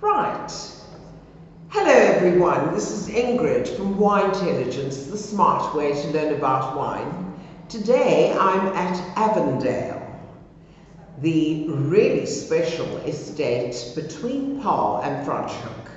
Right. Hello everyone, this is Ingrid from WineTelligence, the smart way to learn about wine. Today I'm at Avondale, the really special estate between Paarl and Franschhoek.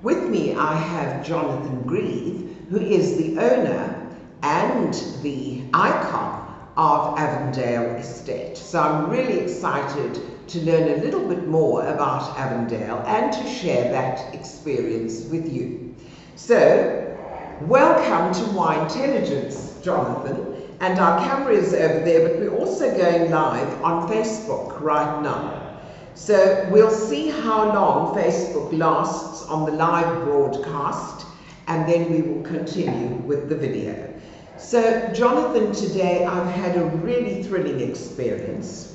With me I have Jonathan Grieves, who is the owner and the icon of Avondale Estate. So I'm really excited to learn a little bit more about Avondale and to share that experience with you. So, welcome to WineTelligence, Jonathan, and our camera is over there, but we're also going live on Facebook right now. So we'll see how long Facebook lasts on the live broadcast, and then we will continue with the video. So, Jonathan, today I've had a really thrilling experience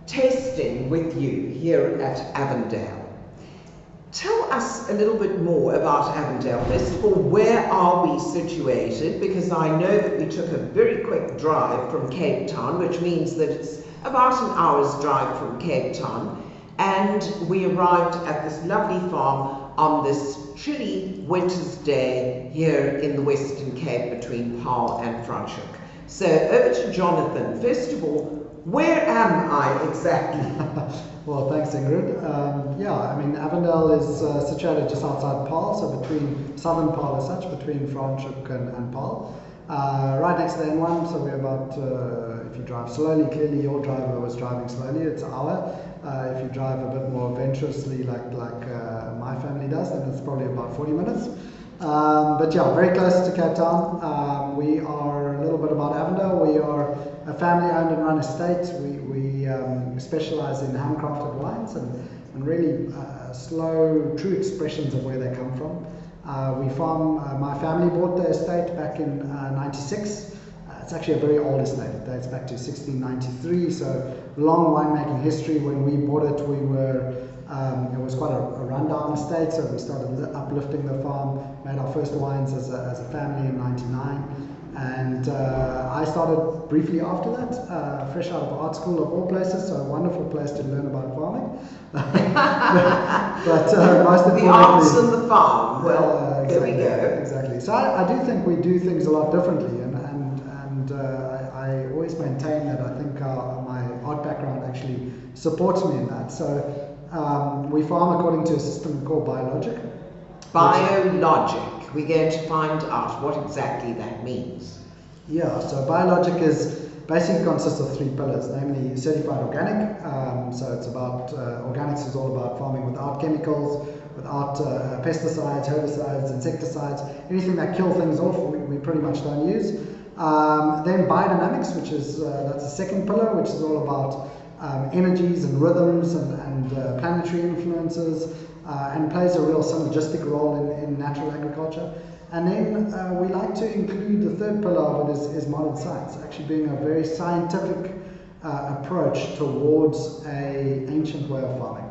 tasting with you here at Avondale. Tell us a little bit more about Avondale. First of all, where are we situated? Because I know that we took a very quick drive from Cape Town, which means that it's about an hour's drive from Cape Town, and we arrived at this lovely farm on this chilly winter's day here in the Western Cape between Paarl and Franschhoek. So over to Jonathan. First of all, where am I exactly? Well, thanks, Ingrid. Yeah, I mean, Avondale is situated just outside Paarl, so between southern Paarl as such, between Franschhoek and Paarl. Right next to the N1, so we're about, if you drive slowly, clearly your driver was driving slowly, it's an hour. If you drive a bit more adventurously like my family does, then it's probably about 40 minutes. But yeah, very close to Cape Town. We are a little bit about Avondale. We are a family-owned and run estate. We specialize in handcrafted wines and really slow, true expressions of where they come from. We farm, my family bought the estate back in '96. It's actually a very old estate. It dates back to 1693, so long winemaking history. When we bought it, we were it was quite a rundown estate, so we started uplifting the farm, made our first wines as a family in '99. And I started briefly after that, fresh out of art school of all places, so a wonderful place to learn about farming. but most importantly, the arts and the farm. Well, exactly, there we go. Exactly. So I do think we do things a lot differently, and I always maintain that I think my art background actually supports me in that. So we farm according to a system called Biologic. Biologic. We're going to find out what exactly that means. Yeah, so Biologic is basically consists of three pillars, namely certified organic. So it's about organics is all about farming without chemicals, without pesticides, herbicides, insecticides, anything that kill things off. We pretty much don't use. Then biodynamics, which is that's the second pillar, which is all about energies and rhythms and planetary influences. And plays a real synergistic role in natural agriculture. And then we like to include the third pillar of it is modern science, actually being a very scientific approach towards an ancient way of farming.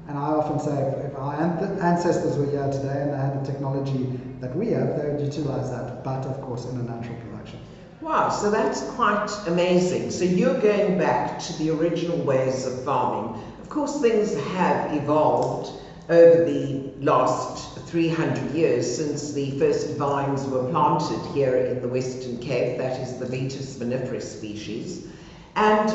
And I often say if our ancestors were here today and they had the technology that we have, they would utilize that, but of course in a natural production. Wow, so that's quite amazing. So you're going back to the original ways of farming. Of course, things have evolved over the last 300 years since the first vines were planted here in the Western Cape, that is the Vitis vinifera species. And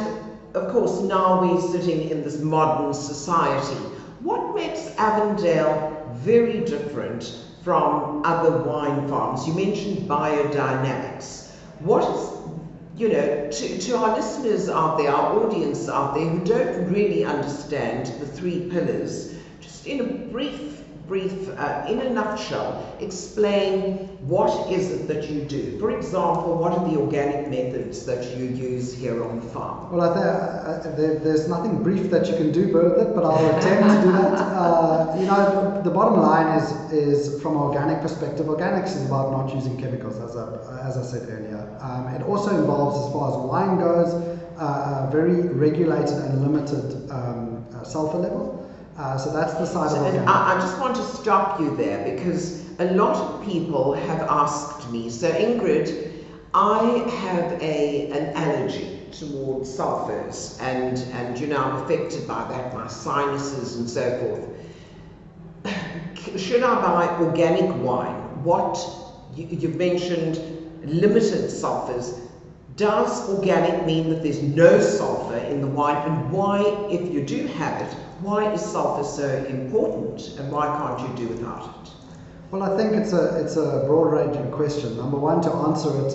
of course, now we're sitting in this modern society. What makes Avondale very different from other wine farms? You mentioned biodynamics. What is, to our listeners out there, our audience out there who don't really understand the three pillars, just in a brief, in a nutshell, explain what is it that you do. For example, what are the organic methods that you use here on the farm? Well, I think there's nothing brief that you can do with it, but I'll attempt to do that. The bottom line is from an organic perspective, organics is about not using chemicals, as I said earlier. It also involves, as far as wine goes, a very regulated and limited sulfur level. So that's the side of organic. I just want to stop you there because a lot of people have asked me, so Ingrid, I have an allergy towards sulfurs, and you know, I'm affected by that, my sinuses and so forth. Should I buy organic wine? You've mentioned limited sulfurs. Does organic mean that there's no sulfur in the wine? And why, if you do have it, why is sulfur so important, and why can't you do without it? Well, I think it's a broad-ranging question. Number one, to answer it,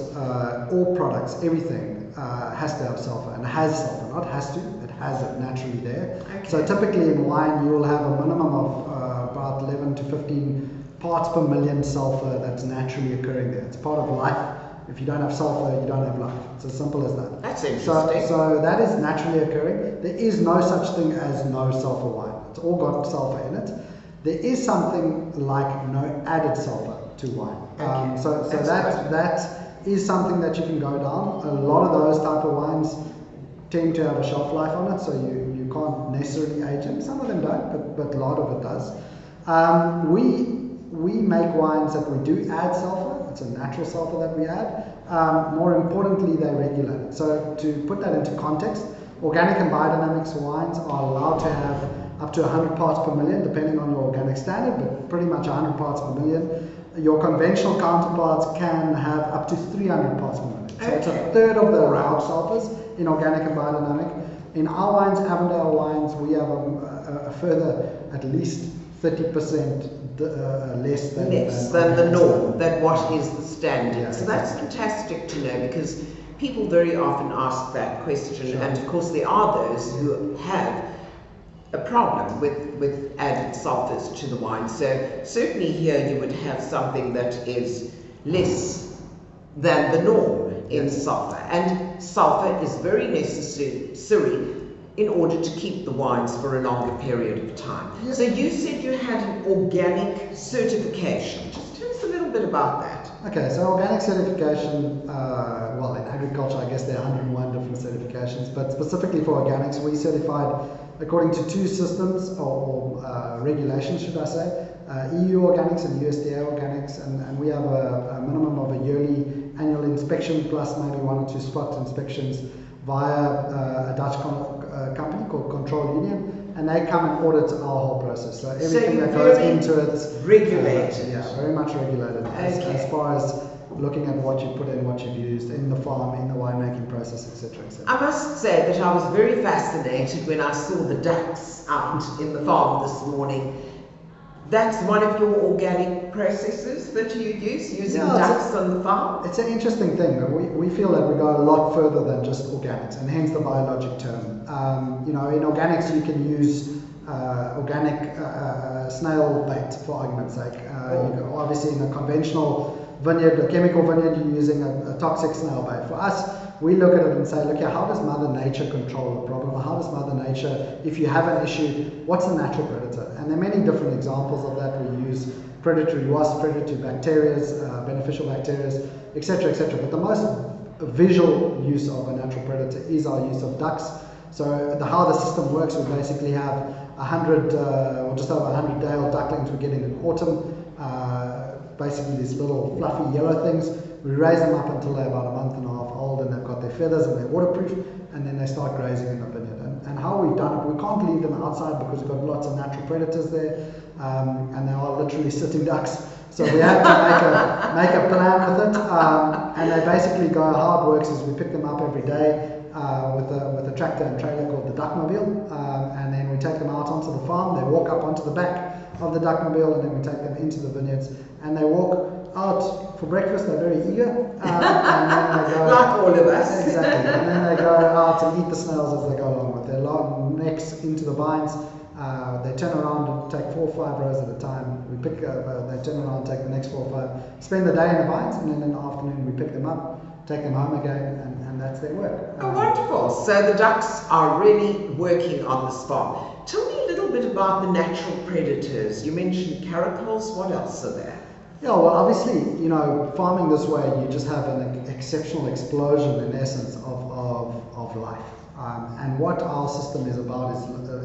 all products, everything has to have sulfur, and has sulfur, not has to, it has it naturally there. Okay. So typically in wine, you will have a minimum of about 11 to 15 parts per million sulfur that's naturally occurring there. It's part of life. If you don't have sulfur, you don't have life. It's as simple as that. That's interesting. So that is naturally occurring. There is no such thing as no sulfur wine. It's all got sulfur in it. There is something like no added sulfur to wine. Okay. So that is something that you can go down. A lot of those type of wines tend to have a shelf life on it, so you can't necessarily age them. Some of them don't, but a lot of it does. We make wines that we do add sulfur. It's a natural sulfur that we add. More importantly, they regulate it. So to put that into context, organic and biodynamics wines are allowed to have up to 100 parts per million, depending on your organic standard, but pretty much 100 parts per million. Your conventional counterparts can have up to 300 parts per million. So it's a third of the allowed sulfurs in organic and biodynamic. In our wines, Avondale wines, we have a further at least 30% less than the norm, than what is the standard. Yeah, so that's fantastic to know, because people very often ask that question, sure. and of course there are those who have a problem with added sulfurs to the wine. So certainly here you would have something that is less than the norm in sulfur, and sulfur is very necessary in order to keep the wines for a longer period of time. Yes. So you said you had an organic certification. Just tell us a little bit about that. Okay, so organic certification, well, in agriculture, I guess there are 101 different certifications, but specifically for organics, we certified according to two systems, or regulations, should I say, EU organics and USDA organics, and we have a minimum of a yearly annual inspection plus maybe 1 or 2 spot inspections via a Dutch company called Control Union, and they come and audit our whole process. So everything that goes into it, regulated. Yeah, very much regulated. As far as looking at what you put in, what you've used in the farm, in the winemaking process, etc., etc. I must say that I was very fascinated when I saw the ducks out in the farm this morning. That's one of your organic processes that you use, using ducks on the farm? It's an interesting thing. We feel that we go a lot further than just organics, and hence the biologic term. You know, in organics you can use organic snail bait, for argument's sake. Obviously in a conventional vineyard, a chemical vineyard, you're using a toxic snail bait. For us, we look at it and say, look here, how does Mother Nature control the problem? How does Mother Nature, if you have an issue, what's the natural predator? And there are many different examples of that. We use predatory wasps, predatory bacteria, beneficial bacteria, etc., etc. But the most visual use of a natural predator is our use of ducks. So how the system works, we basically have 100 or just over 100 Dale ducklings we get in autumn. Basically these little fluffy yellow things. We raise them up until they're about a month and a half old, and they've got their feathers and they're waterproof, and then they start grazing in the vineyard. And how we've done it, we can't leave them outside because we've got lots of natural predators there, and they are literally sitting ducks. So we have to make a plan with it, and they basically go. How it works is we pick them up every day with a tractor and trailer called the duckmobile, and then we take them out onto the farm. They walk up onto the back of the duckmobile, and then we take them into the vineyards, and they walk out for breakfast. They're very eager, and then they go, like all of us. Exactly, and then they go out and eat the snails as they go along with their long necks into the vines. They turn around and take 4 or 5 rows at a time. We pick, they turn around, take the next 4 or 5, spend the day in the vines, and then in the afternoon we pick them up, take them home again, and that's their work. Oh, wonderful. So the ducks are really working on this farm. Tell me a little bit about the natural predators. You mentioned caracoles. What else are there? Yeah, well, obviously, you know, farming this way, you just have an exceptional explosion, in essence, of life. And what our system is about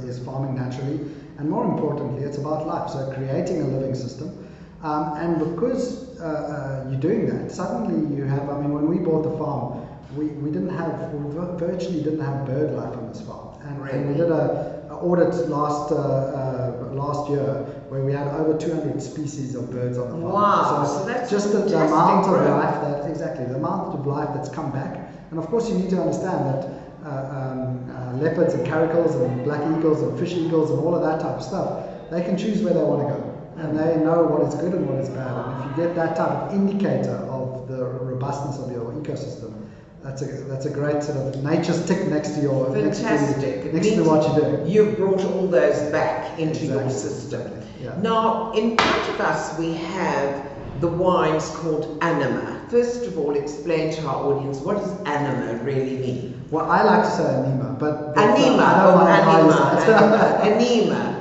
is farming naturally, and more importantly, it's about life. So creating a living system. And because you're doing that, suddenly you have, I mean, when we bought the farm, we virtually didn't have bird life on this farm, and we did a audit last year where we had over 200 species of birds on the farm. Wow! So that's just the amount of life the amount of life that's come back, and of course you need to understand that leopards and caracals and black eagles and fish eagles and all of that type of stuff, they can choose where they want to go, and they know what is good and what is bad. And if you get that type of indicator of the robustness of your ecosystem, that's a great sort of nature's tick next to your fantastic next to what you're doing. You've brought all those back into your system. Yeah. Now, in front of us we have the wines called Anima. First of all, explain to our audience, what does Anima really mean? Well, I like to say Anima, but Anima.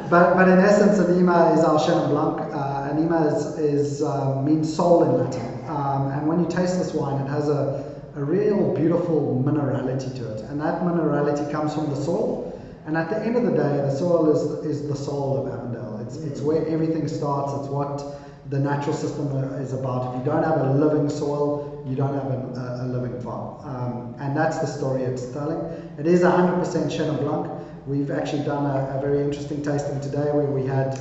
But in essence, Anima is our Chenin Blanc. Anima means soul in Latin, and when you taste this wine, it has a real beautiful minerality to it, and that minerality comes from the soil. And at the end of the day, the soil is the soul of Avondale. It's where everything starts. It's what the natural system is about. If you don't have a living soil, you don't have a living farm. And that's the story it's telling. It is 100% Chenin Blanc. We've actually done a very interesting tasting today where we had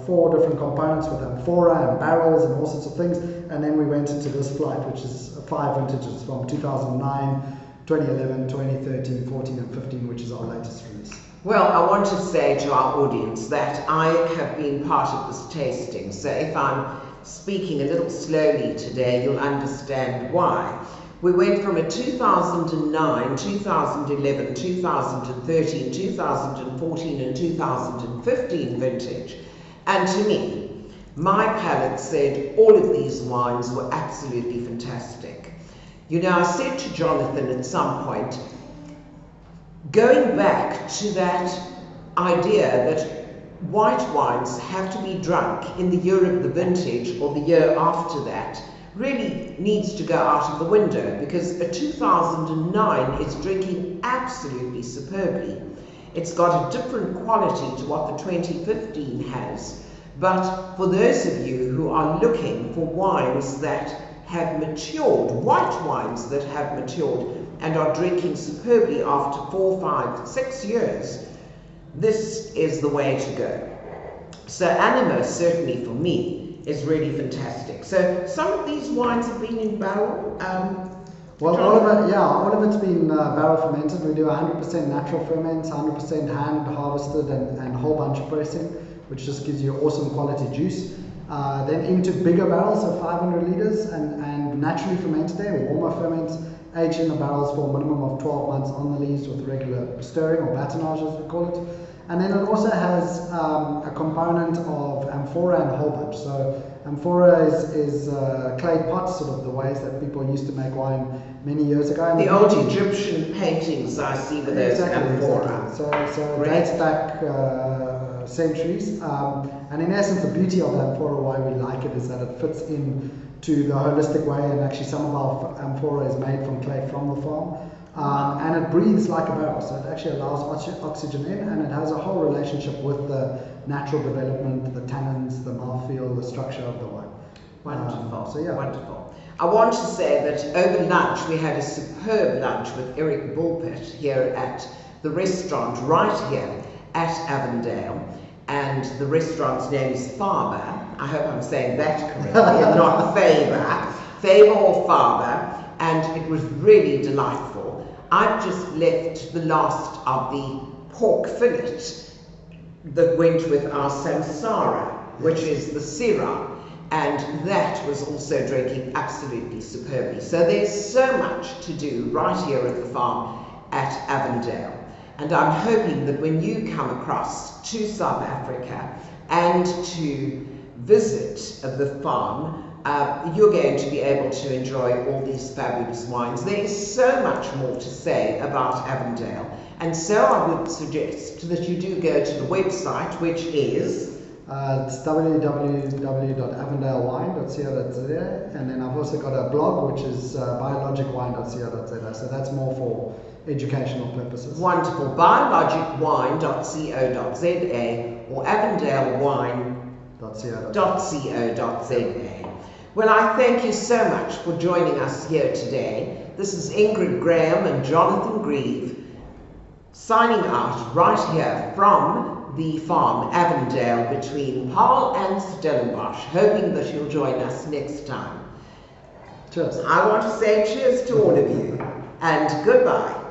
4 different components with amphora and barrels and all sorts of things. And then we went into this flight, which is 5 vintages from 2009, 2011, 2013, 14 and 15, which is our latest release. Well, I want to say to our audience that I have been part of this tasting, so if I'm speaking a little slowly today, you'll understand why. We went from a 2009, 2011, 2013, 2014 and 2015 vintage, and to me, my palate said all of these wines were absolutely fantastic. You know, I said to Jonathan at some point, going back to that idea that white wines have to be drunk in the year of the vintage or the year after that really needs to go out of the window, because a 2009 is drinking absolutely superbly. It's got a different quality to what the 2015 has. But for those of you who are looking for wines that have matured, white wines that have matured and are drinking superbly after 4, 5, 6 years, this is the way to go. So Anima, certainly for me, is really fantastic. So some of these wines have been in barrel. Well, all of it's been barrel fermented. We do 100% natural ferments, 100% hand harvested and whole bunch pressing, which just gives you awesome quality juice. Then into bigger barrels of 500 liters and naturally fermented there, warmer ferments, aged in the barrels for a minimum of 12 months on the lees with regular stirring or batonnage as we call it. And then it also has a component of amphora and whole bunch. So amphora is clay pots, sort of the ways that people used to make wine many years ago. And the old Egyptian paintings I see with those amphora. Exactly. So it dates back centuries. And in essence, the beauty of the amphora, why we like it, is that it fits in to the holistic way, and actually some of our amphora is made from clay from the farm. And it breathes like a barrel, so it actually allows oxygen in, and it has a whole relationship with the natural development, the tannins, the mouthfeel, the structure of the wine. Wonderful. Wonderful. I want to say that over lunch we had a superb lunch with Eric Bulpett here at the restaurant right here at Avondale, and the restaurant's name is Faber. I hope I'm saying that correctly, and not Faber or Faber, and it was really delightful. I've just left the last of the pork fillet that went with our samsara, which is the syrah, and that was also drinking absolutely superbly. So there's so much to do right here at the farm at Avondale. And I'm hoping that when you come across to South Africa and to visit the farm, you're going to be able to enjoy all these fabulous wines. There is so much more to say about Avondale, and so I would suggest that you do go to the website, which is it's www.avondalewine.co.za, and then I've also got a blog which is biologicwine.co.za, so that's more for educational purposes. Wonderful. Biologicwine.co.za or avondalewine.co.za. Well, I thank you so much for joining us here today. This is Ingrid Graham and Jonathan Grieves signing out right here from the farm Avondale between Paarl and Stellenbosch, hoping that you'll join us next time. Cheers. I want to say cheers to all of you and goodbye.